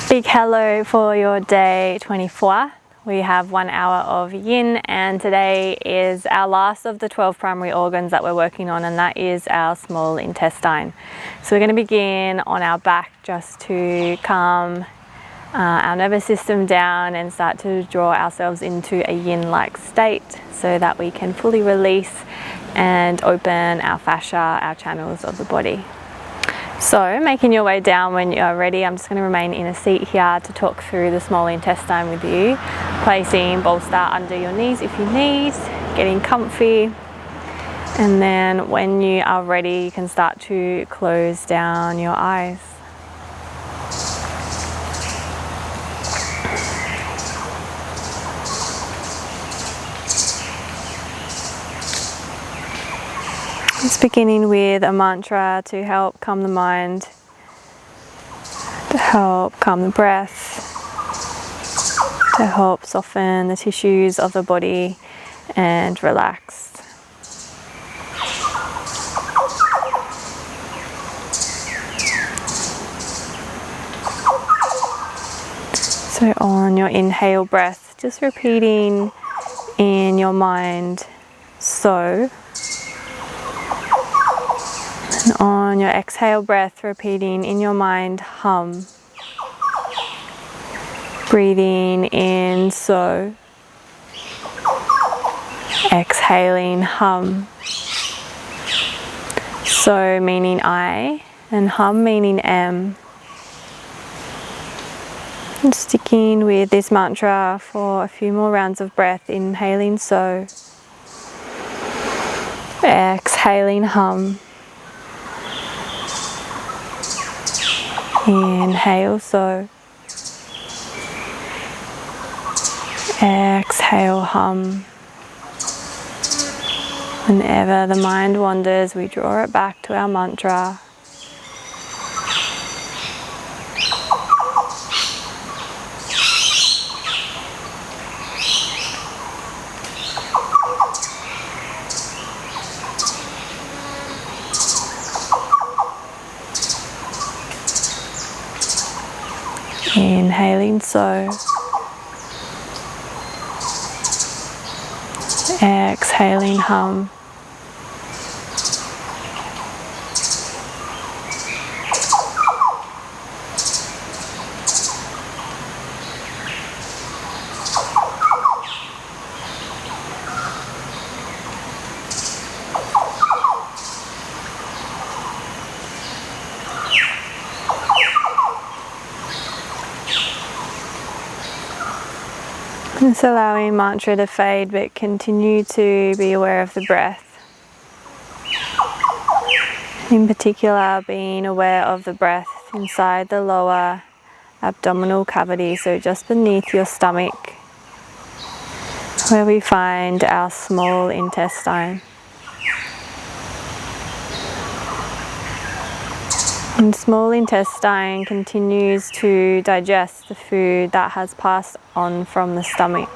Big hello for your day 24. We have 1 hour of yin, and today is our last of the 12 primary organs that we're working on, and that is our small intestine. So we're going to begin on our back just to calm our nervous system down and start to draw ourselves into a yin-like state so that we can fully release and open our fascia, our channels of the body. So making your way down when you are ready, I'm just going to remain in a seat here to talk through the small intestine with you, placing bolster under your knees if you need, getting comfy, and then when you are ready you can start to close down your eyes. Just beginning with a mantra to help calm the mind, to help calm the breath, to help soften the tissues of the body and relax. So on your inhale breath, just repeating in your mind, so. And on your exhale breath, repeating in your mind, hum. Breathing in, so. Exhaling, hum. So meaning I, and hum meaning am. And sticking with this mantra for a few more rounds of breath, inhaling, so. Exhaling, hum. Inhale, so. Exhale, hum. Whenever the mind wanders, we draw it back to our mantra. Inhaling, so. Exhaling, hum. Just allowing mantra to fade, but continue to be aware of the breath. In particular, being aware of the breath inside the lower abdominal cavity, so just beneath your stomach, where we find our small intestine. And small intestine continues to digest the food that has passed on from the stomach.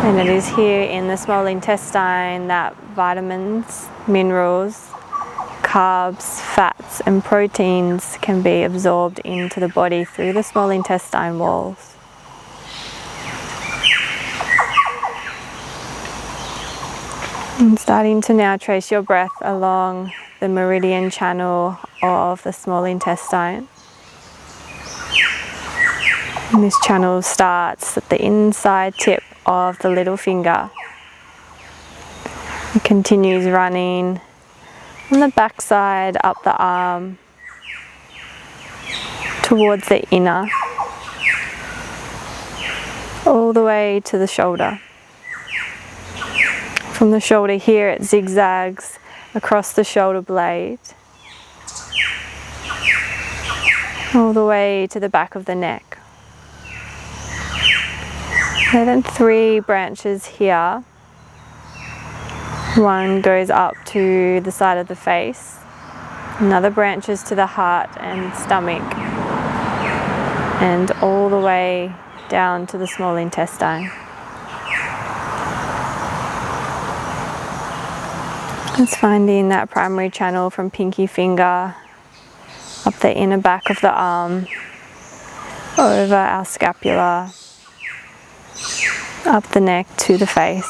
And it is here in the small intestine that vitamins, minerals, carbs, fats and proteins can be absorbed into the body through the small intestine walls. And starting to now trace your breath along the meridian channel of the small intestine. And this channel starts at the inside tip of the little finger. It continues running on the back side, up the arm, towards the inner, all the way to the shoulder. From the shoulder here, it zigzags across the shoulder blade, all the way to the back of the neck. And then 3 branches here. One goes up to the side of the face, another branches to the heart and stomach, and all the way down to the small intestine. Just finding that primary channel from pinky finger up the inner back of the arm, over our scapula, up the neck to the face.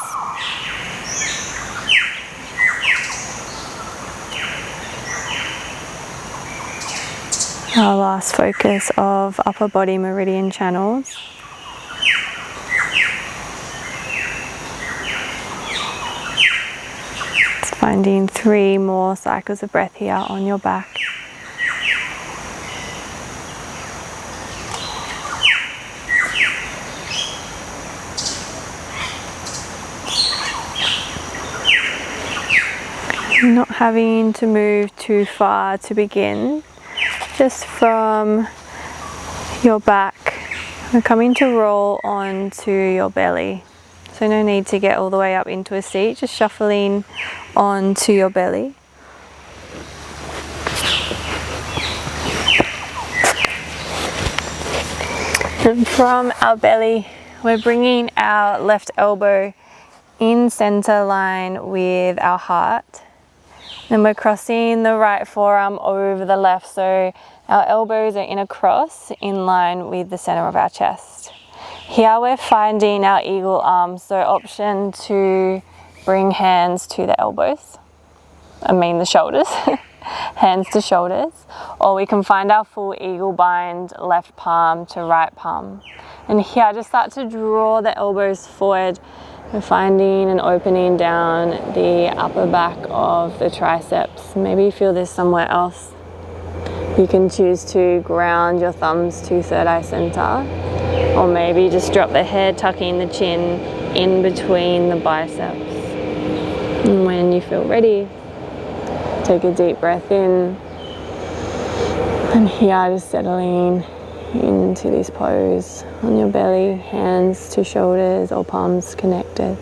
Our last focus of upper body meridian channels. It's finding 3 more cycles of breath here on your back. Not having to move too far to begin, just from your back, we're coming to roll onto your belly. So no need to get all the way up into a seat, just shuffling onto your belly. And from our belly, we're bringing our left elbow in center line with our heart. Then we're crossing the right forearm over the left, so our elbows are in a cross in line with the center of our chest. Here we're finding our eagle arms, so option to bring hands to the elbows, the shoulders, hands to shoulders, or we can find our full eagle bind, left palm to right palm. And here just start to draw the elbows forward. We're finding an opening down the upper back of the triceps. Maybe you feel this somewhere else. You can choose to ground your thumbs to third eye center, or maybe just drop the head, tucking the chin in between the biceps. And when you feel ready, take a deep breath in. And here, just settling into this pose on your belly, hands to shoulders or palms connected.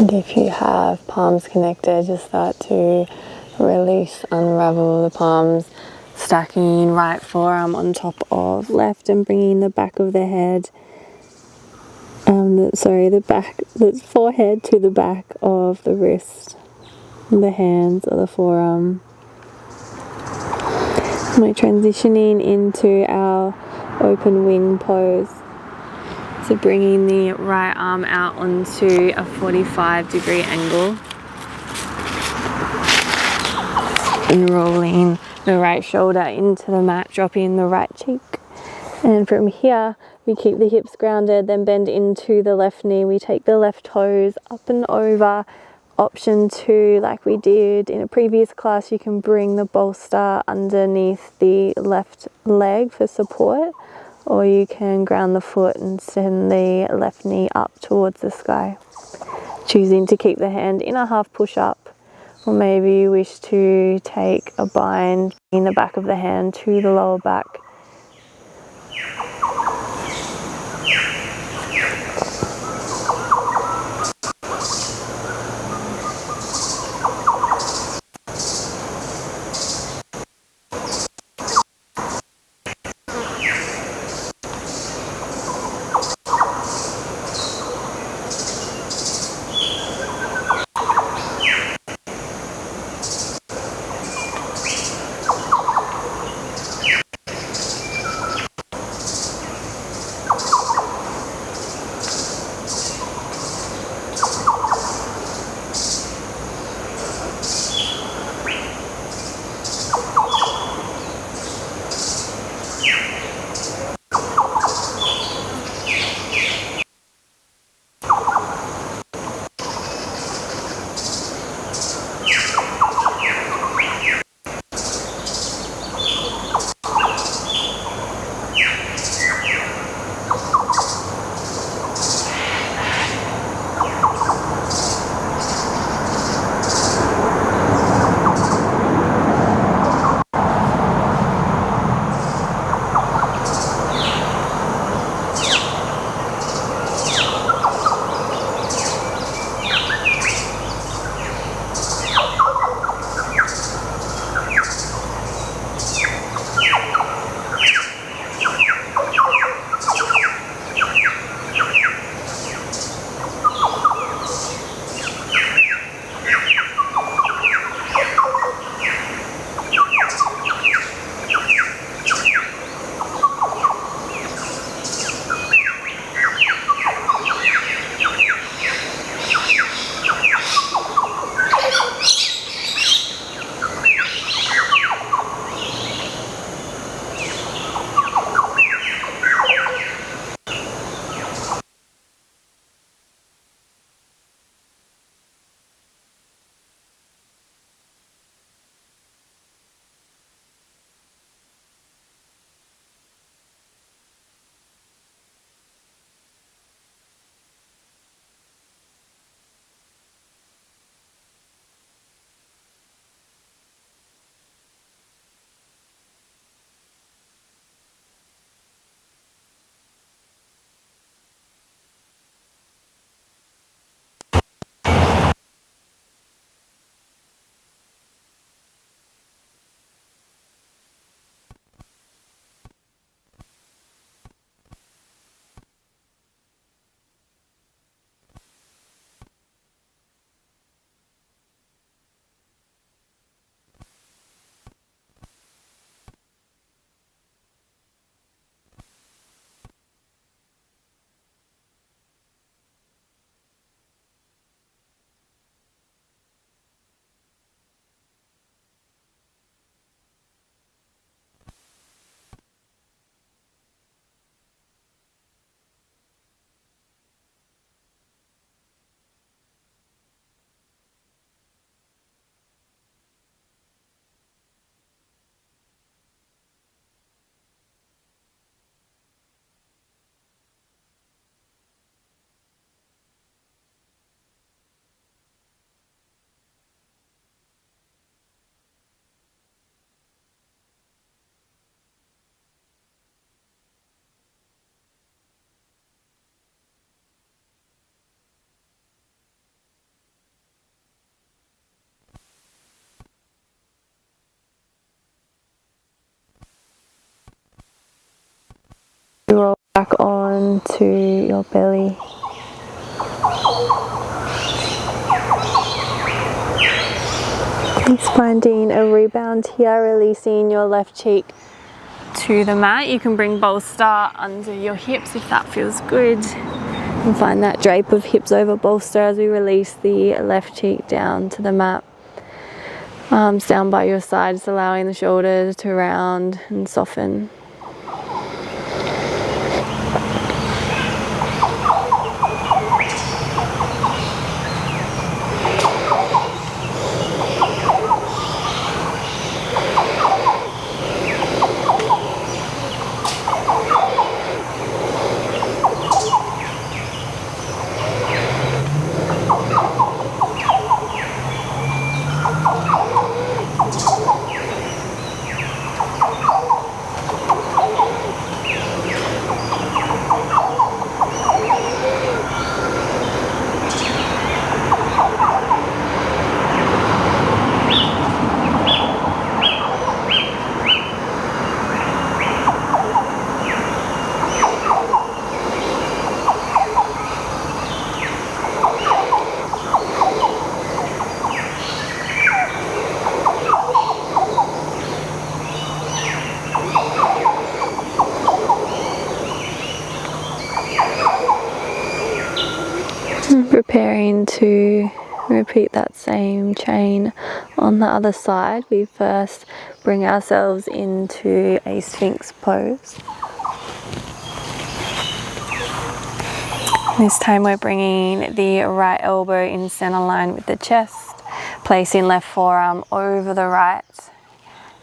And if you have palms connected, just start to release, unravel the palms, stacking right forearm on top of left and bringing the back of the head, the forehead to the back of the wrist, the hands or the forearm. We're transitioning into our open wing pose. So bringing the right arm out onto a 45-degree angle and rolling the right shoulder into the mat, dropping the right cheek. And from here, we keep the hips grounded, then bend into the left knee. We take the left toes up and over. Option 2, like we did in a previous class, you can bring the bolster underneath the left leg for support, or you can ground the foot and send the left knee up towards the sky. Choosing to keep the hand in a half push-up, or maybe you wish to take a bind in the back of the hand to the lower back. back on to your belly. Just finding a rebound here, releasing your left cheek to the mat. You can bring bolster under your hips if that feels good. And find that drape of hips over bolster as we release the left cheek down to the mat. Arms down by your sides, allowing the shoulders to round and soften. Preparing to repeat that same chain on the other side. We first bring ourselves into a Sphinx pose. This time we're bringing the right elbow in center line with the chest, placing left forearm over the right,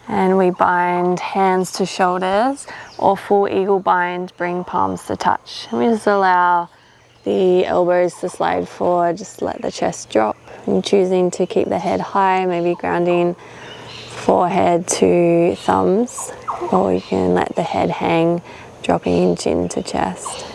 and we bind hands to shoulders, or full eagle bind, bring palms to touch. And we just allow the elbows to slide forward, just let the chest drop. And choosing to keep the head high, maybe grounding forehead to thumbs, or you can let the head hang, dropping chin to chest.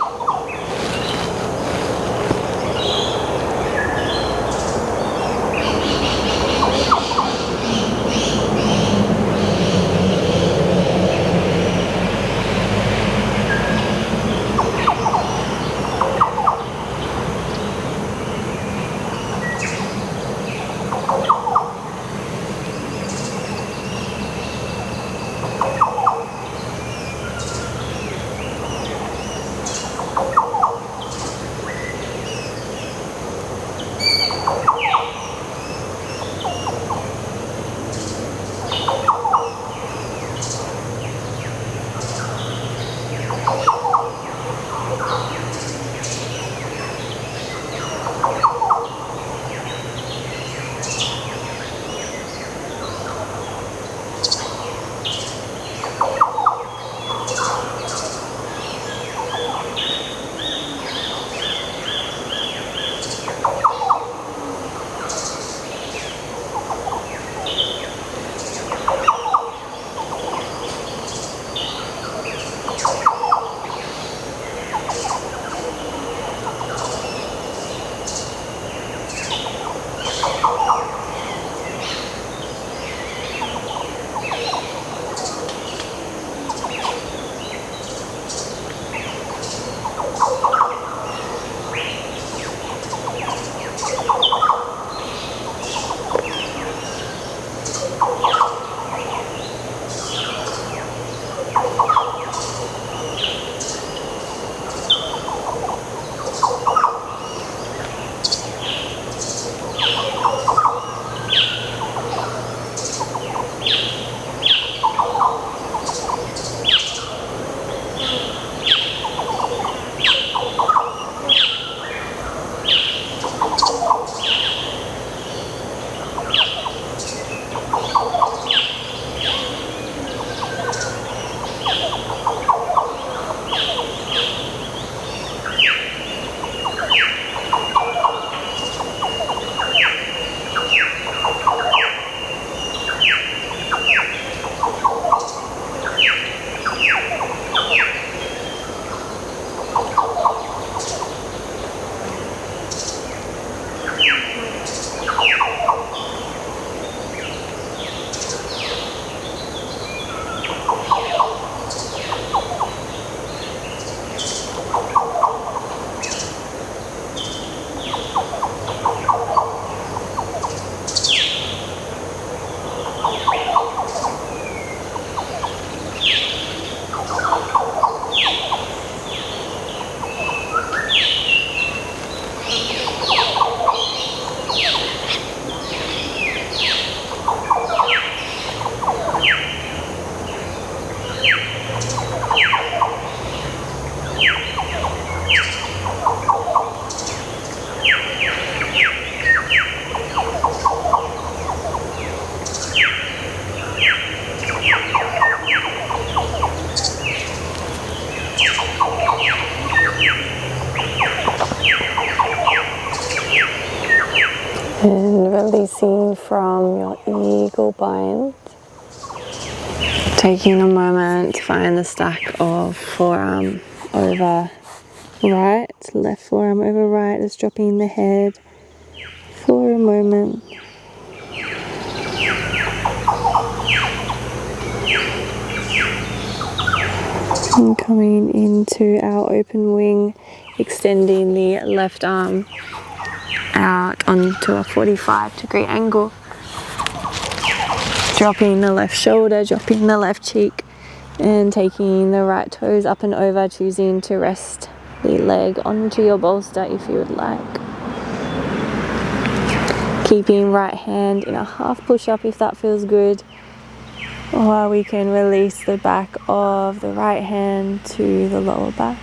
from your eagle bind. Taking a moment to find the stack of forearm over right, left forearm over right, just dropping the head for a moment. And coming into our open wing, extending the left arm out onto a 45-degree angle. Dropping the left shoulder, dropping the left cheek, and taking the right toes up and over, choosing to rest the leg onto your bolster if you would like. Keeping right hand in a half push-up if that feels good. Or we can release the back of the right hand to the lower back.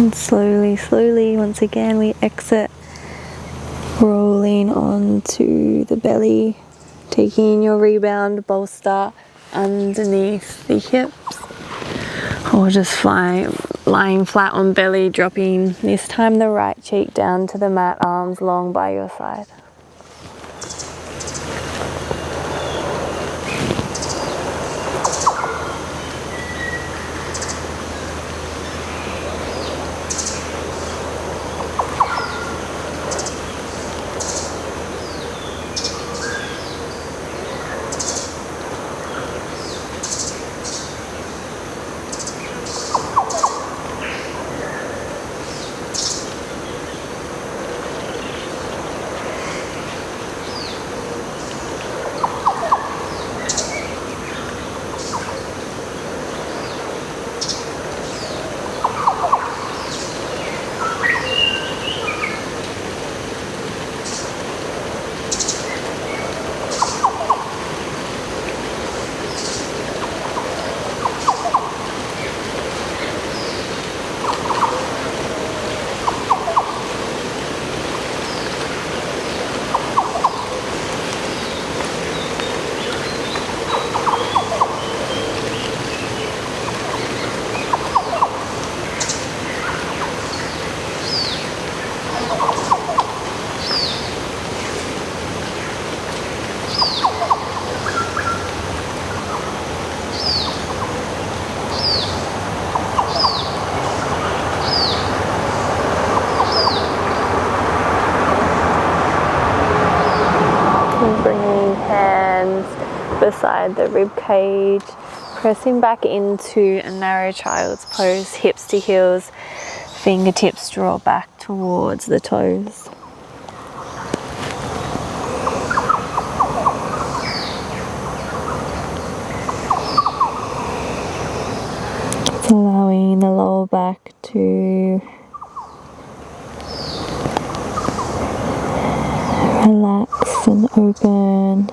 And slowly, slowly, once again, we exit, rolling onto the belly, taking your rebound bolster underneath the hips, or just lying flat on belly, dropping this time the right cheek down to the mat, arms long by your side. Beside the rib cage, pressing back into a narrow child's pose, hips to heels, fingertips draw back towards the toes. Allowing the lower back to relax and open.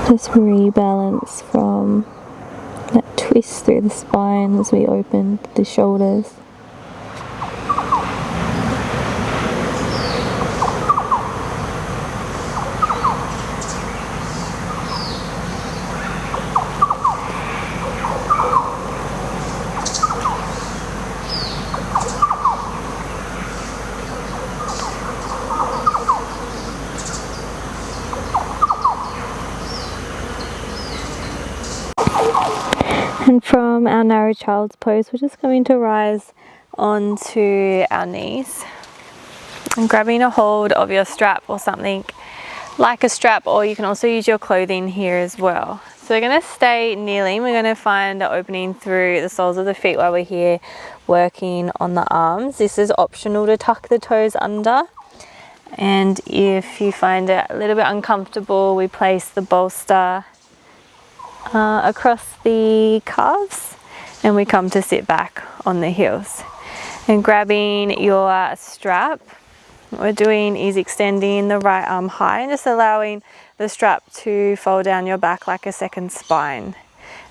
Just rebalance from that twist through the spine as we open the shoulders. And from our narrow child's pose, we're just going to rise onto our knees and grabbing a hold of your strap or something like a strap, or you can also use your clothing here as well. So we're going to stay kneeling. We're going to find an opening through the soles of the feet while we're here working on the arms. This is optional to tuck the toes under. And if you find it a little bit uncomfortable, we place the bolster across the calves and we come to sit back on the heels. And grabbing your strap, what we're doing is extending the right arm high and just allowing the strap to fold down your back like a second spine.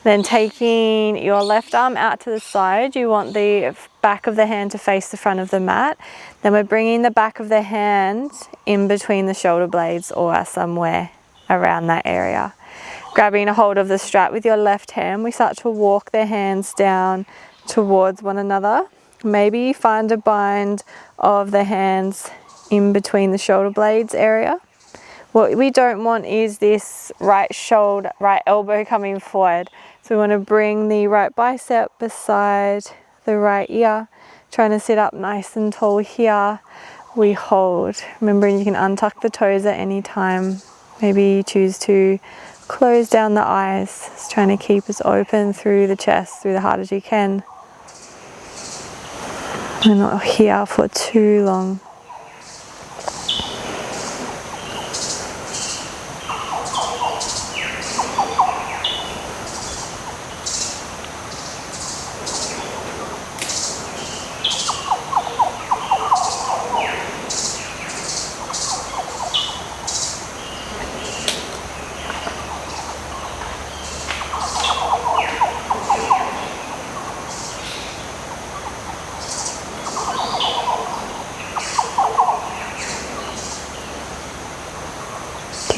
Then taking your left arm out to the side, you want the back of the hand to face the front of the mat. Then we're bringing the back of the hand in between the shoulder blades or somewhere around that area. Grabbing a hold of the strap with your left hand, we start to walk the hands down towards one another. Maybe you find a bind of the hands in between the shoulder blades area. What we don't want is this right shoulder, right elbow coming forward. So we want to bring the right bicep beside the right ear, trying to sit up nice and tall here. We hold. Remembering you can untuck the toes at any time. Maybe you choose to close down the eyes, just trying to keep as open through the chest, through the heart as you can. We're not here for too long.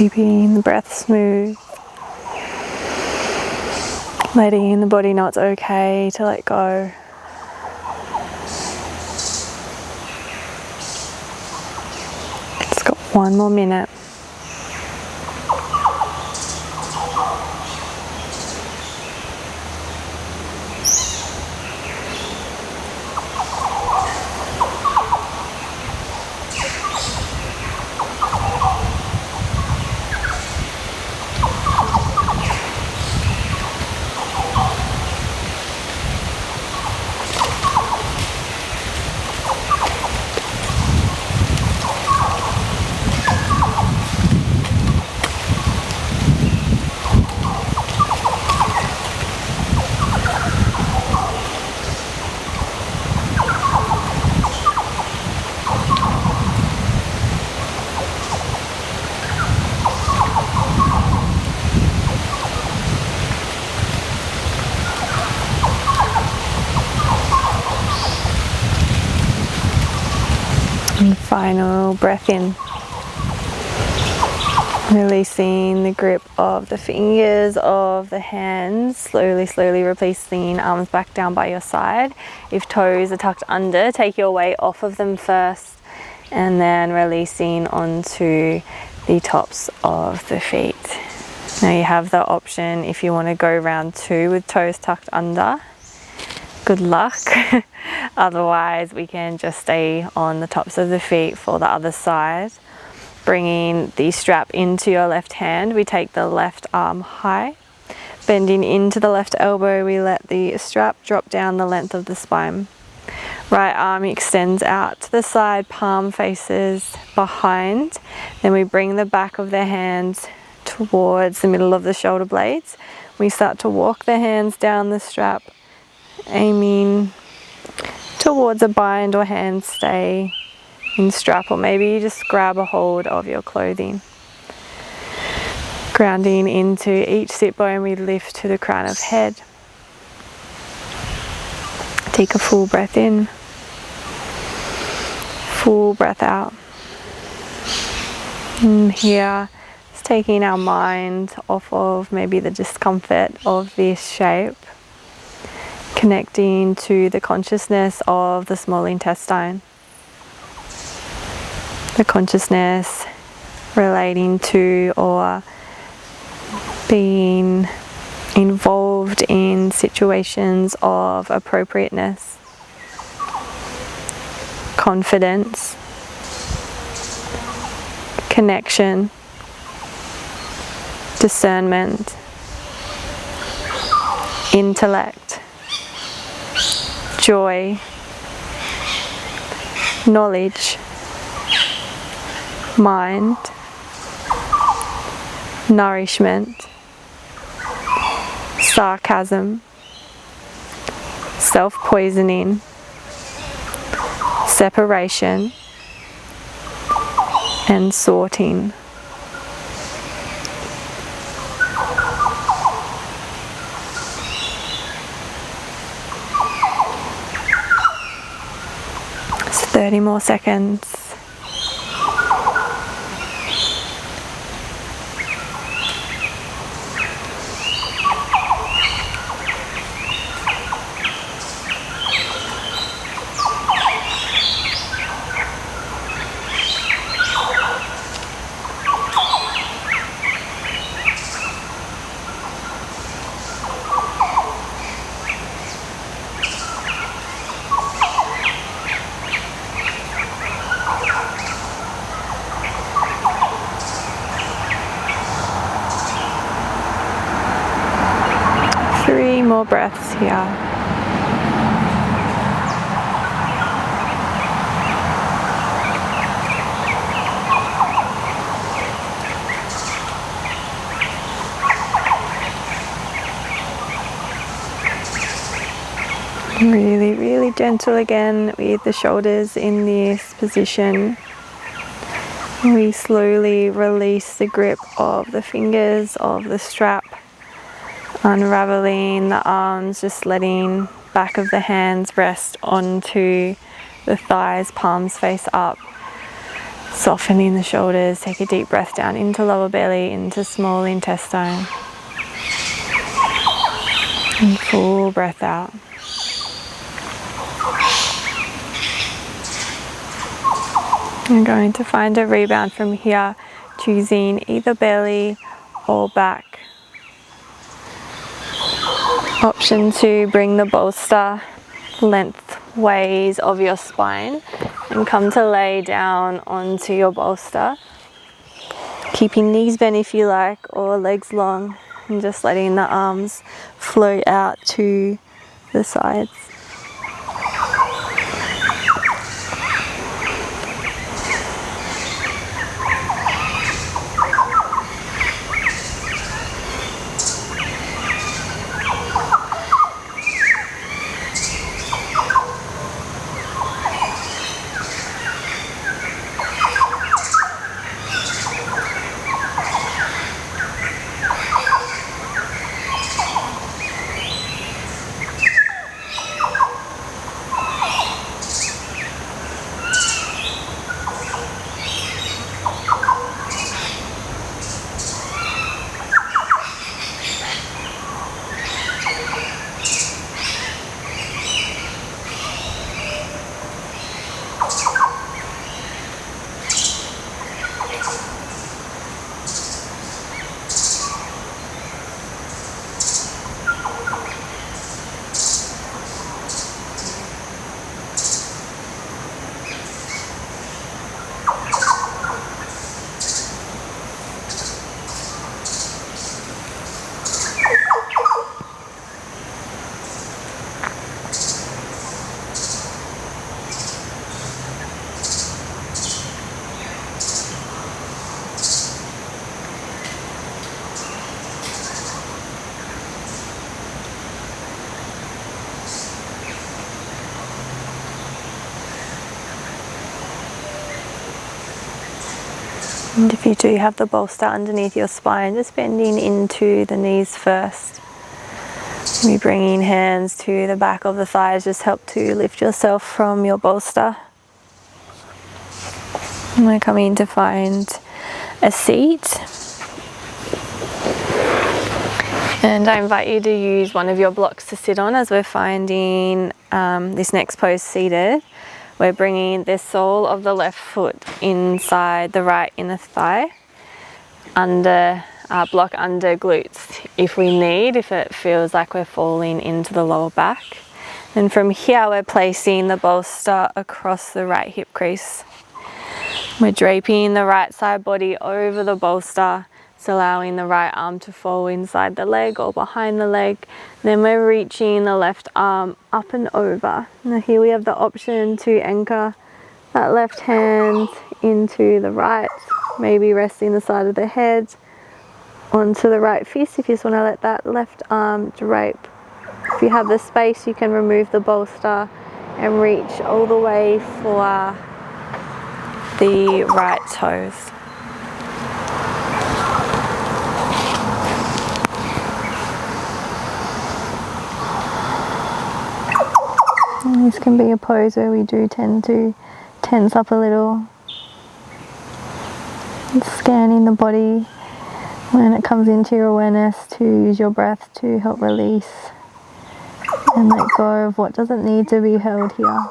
Keeping the breath smooth. Letting the body know it's okay to let go. It's got 1 more minute. And final breath in. Releasing the grip of the fingers of the hands. Slowly releasing arms back down by your side. If toes are tucked under, take your weight off of them first and then releasing onto the tops of the feet. Now you have the option if you want to go round 2 with toes tucked under. Good luck. Otherwise we can just stay on the tops of the feet for the other side. Bringing the strap into your left hand, we take the left arm high. Bending into the left elbow, we let the strap drop down the length of the spine. Right arm extends out to the side, palm faces behind. Then we bring the back of the hands towards the middle of the shoulder blades. We start to walk the hands down the strap, aiming towards a bind or hand stay in strap, or maybe you just grab a hold of your clothing. Grounding into each sit bone, we lift to the crown of head. Take a full breath in, full breath out. And here, just taking our mind off of maybe the discomfort of this shape. Connecting to the consciousness of the small intestine. The consciousness relating to or being involved in situations of appropriateness, confidence, connection, discernment, intellect, joy, knowledge, mind, nourishment, sarcasm, self-poisoning, separation, and sorting. It's 30 more seconds. More breaths here. Really gentle again with the shoulders in this position. We slowly release the grip of the fingers of the strap. Unraveling the arms, just letting back of the hands rest onto the thighs, palms face up. Softening the shoulders, take a deep breath down into lower belly, into small intestine. And full breath out. I'm going to find a rebound from here, choosing either belly or back. Option 2, bring the bolster lengthways of your spine and come to lay down onto your bolster, keeping knees bent if you like, or legs long, and just letting the arms float out to the sides. And if you do have the bolster underneath your spine, just bending into the knees first. Maybe bringing hands to the back of the thighs, just help to lift yourself from your bolster. And we're coming to find a seat. And I invite you to use one of your blocks to sit on as we're finding this next pose seated. We're bringing the sole of the left foot inside the right inner thigh, under block under glutes if we need, if it feels like we're falling into the lower back. And from here we're placing the bolster across the right hip crease. We're draping the right side body over the bolster, so allowing the right arm to fall inside the leg or behind the leg. Then we're reaching the left arm up and over. Now here we have the option to anchor that left hand into the right, maybe resting the side of the head onto the right fist if you just want to let that left arm drape. If you have the space, you can remove the bolster and reach all the way for the right toes. And this can be a pose where we do tend to tense up a little. And scanning the body when it comes into your awareness, to use your breath to help release and let go of what doesn't need to be held here.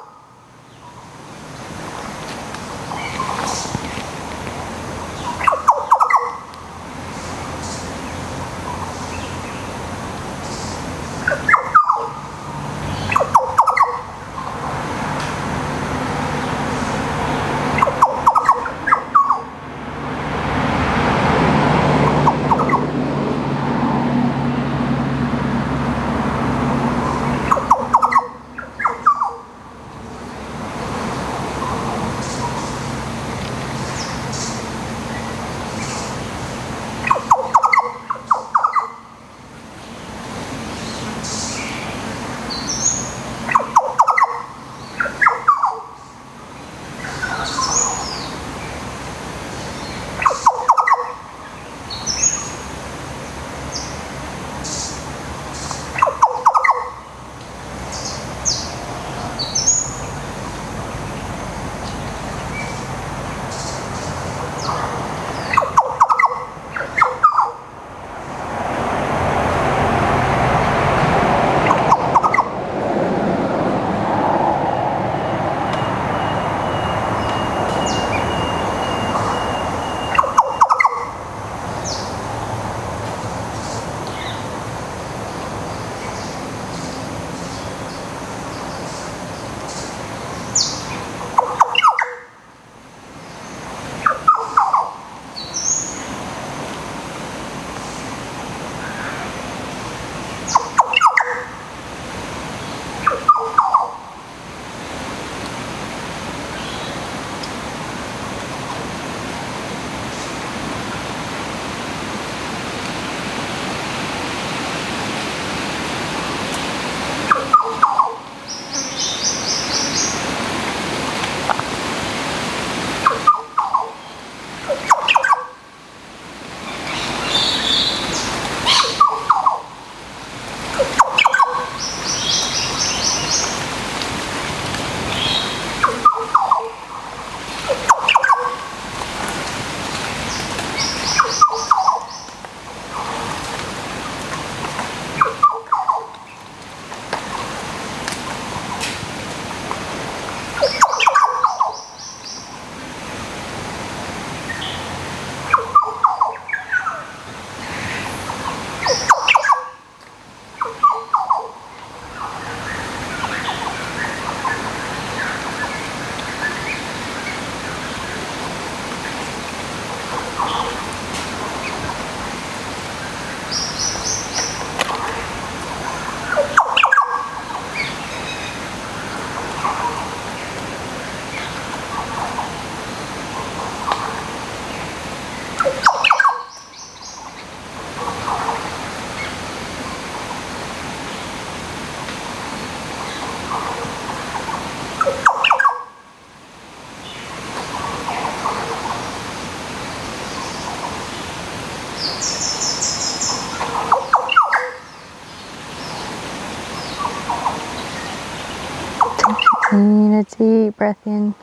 a deep breath in.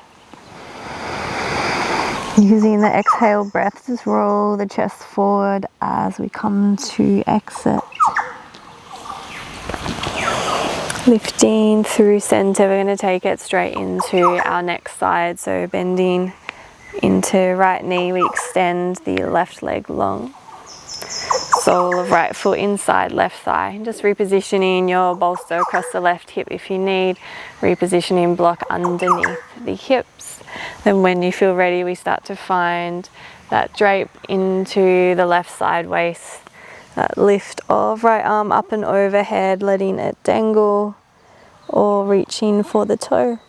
Using the exhale breath, just roll the chest forward as we come to exit. Lifting through center, we're going to take it straight into our next side. So bending into right knee, we extend the left leg long. Sole of right foot inside left thigh. Just repositioning your bolster across the left hip if you need. Repositioning block underneath the hips. Then when you feel ready, we start to find that drape into the left side waist. That lift of right arm up and overhead, letting it dangle or reaching for the toe.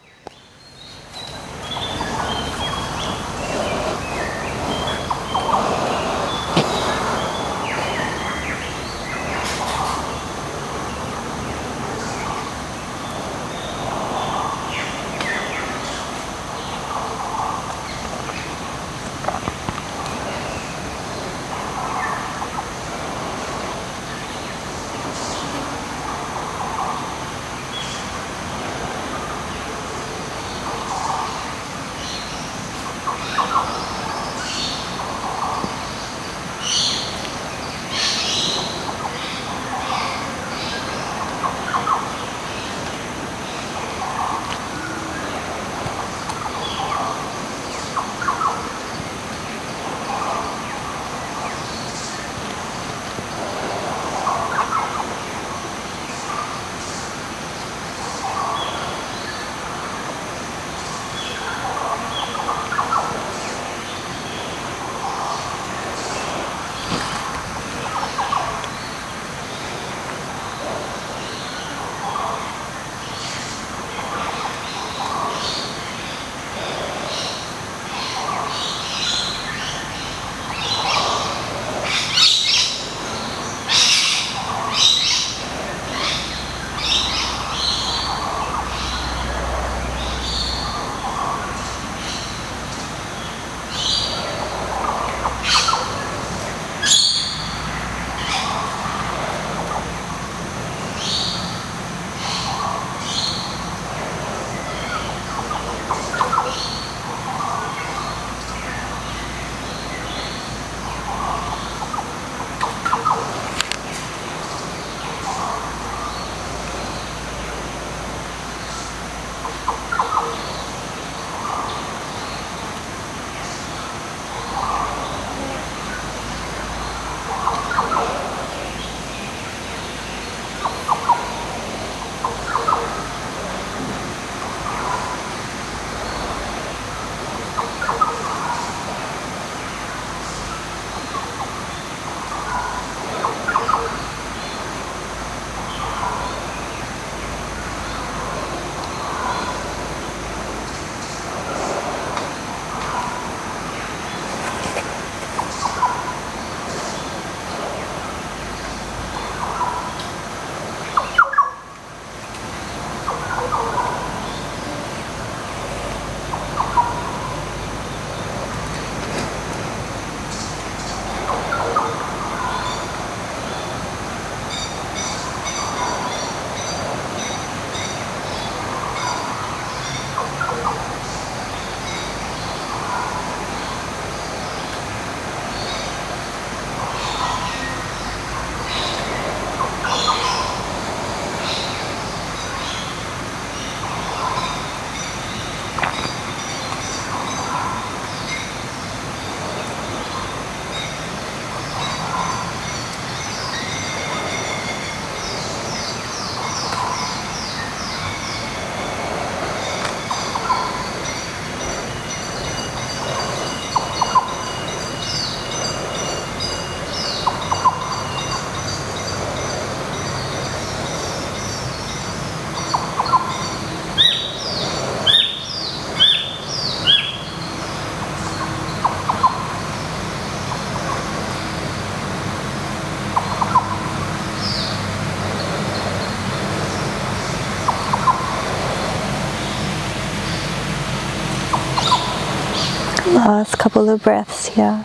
Last couple of breaths here.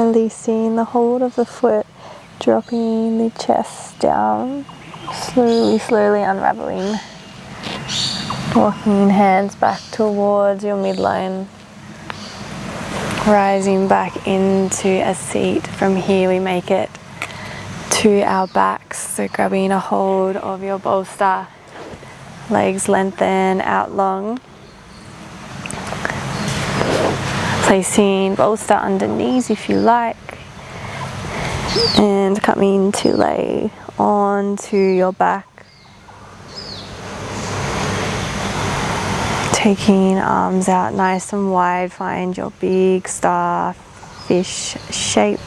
releasing the hold of the foot, dropping the chest down, slowly unraveling. Walking hands back towards your midline, rising back into a seat. From here we make it to our backs, so grabbing a hold of your bolster, legs lengthen out long, placing bolster under knees if you like, and coming to lay onto your back. Taking arms out nice and wide, find your big starfish shape.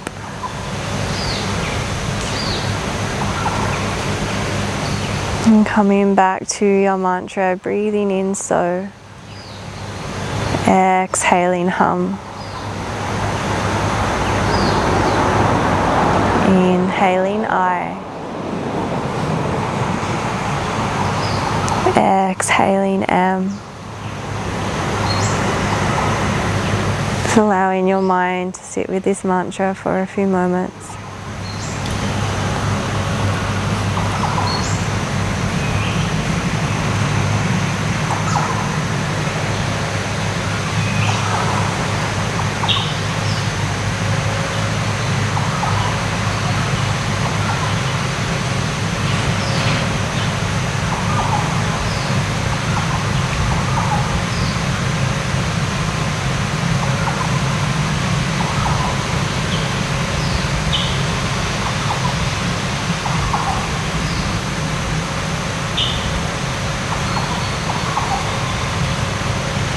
And coming back to your mantra, breathing in so, exhaling hum. Inhaling I. Exhaling am. Just allowing your mind to sit with this mantra for a few moments.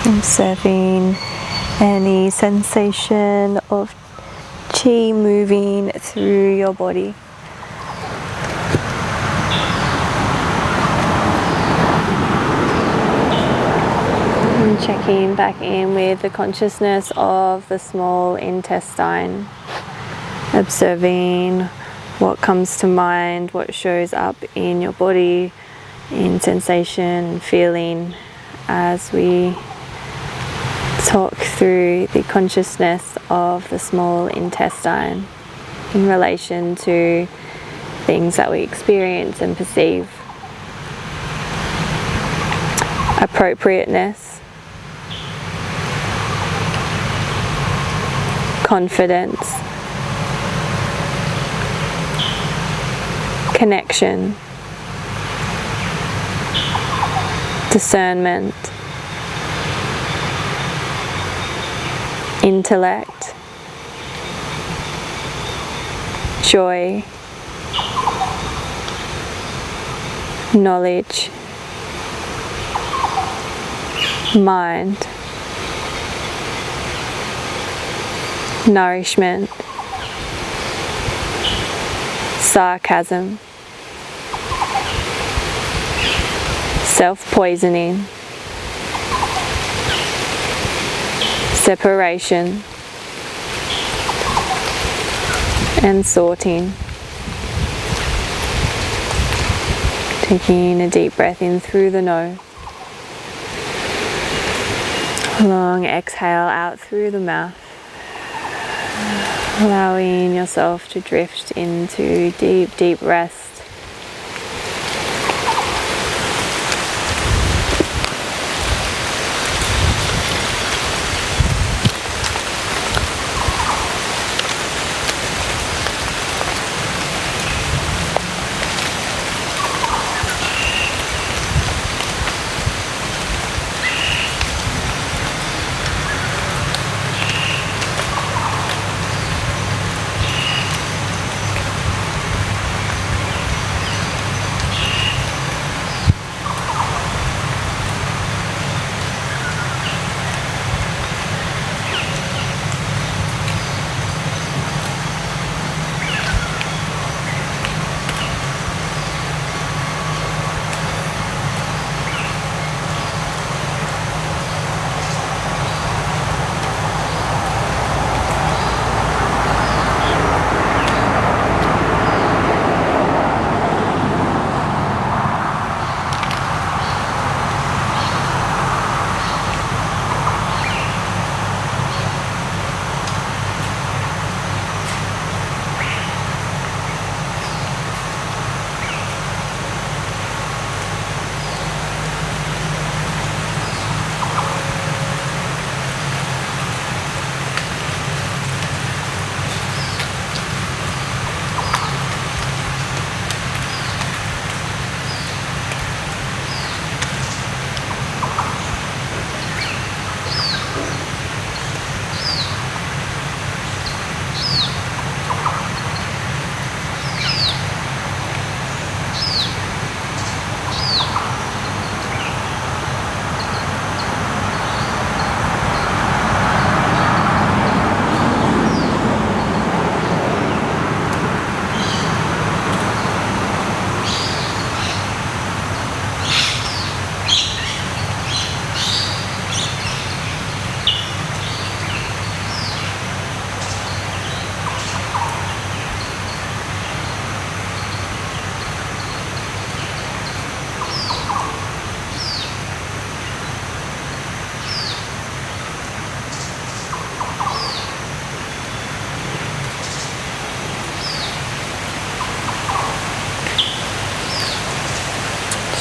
Observing any sensation of chi moving through your body. And checking back in with the consciousness of the small intestine. Observing what comes to mind, what shows up in your body, in sensation and feeling as we talk through the consciousness of the small intestine in relation to things that we experience and perceive. Appropriateness, confidence, connection, discernment, intellect, joy, knowledge, mind, nourishment, sarcasm, self-poisoning, separation, and sorting. Taking a deep breath in through the nose. Long exhale out through the mouth. Allowing yourself to drift into deep, deep rest.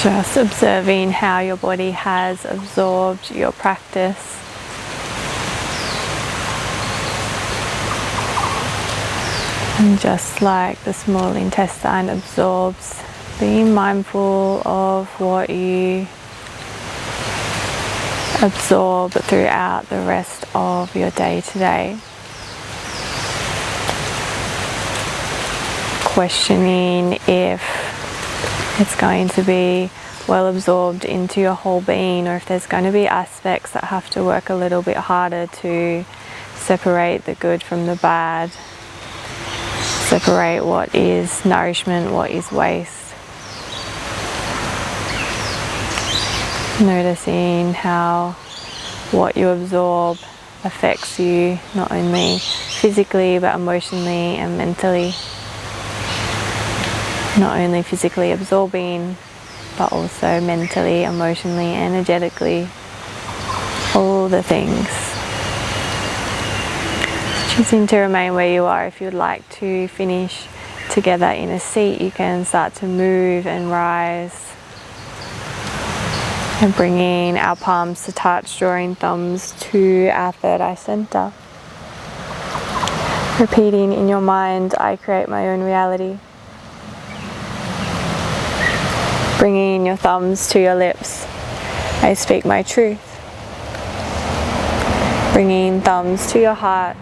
Just observing how your body has absorbed your practice. And just like the small intestine absorbs, being mindful of what you absorb throughout the rest of your day today. Questioning if it's going to be well absorbed into your whole being, or if there's going to be aspects that have to work a little bit harder to separate the good from the bad, separate what is nourishment, what is waste. Noticing how what you absorb affects you not only physically but emotionally and mentally. Not only physically absorbing, but also mentally, emotionally, energetically, all the things. Choosing to remain where you are. If you'd like to finish together in a seat, you can start to move and rise. And bringing our palms to touch, drawing thumbs to our third eye center. Repeating in your mind, I create my own reality. Bringing your thumbs to your lips, I speak my truth. Bringing thumbs to your heart,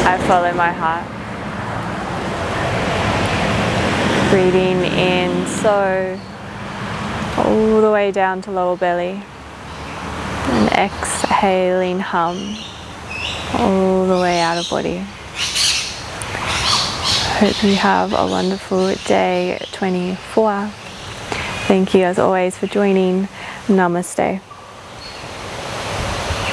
I follow my heart. Breathing in so all the way down to lower belly, and exhaling hum all the way out of body. Hope you have a wonderful day 24. Thank you as always for joining. Namaste.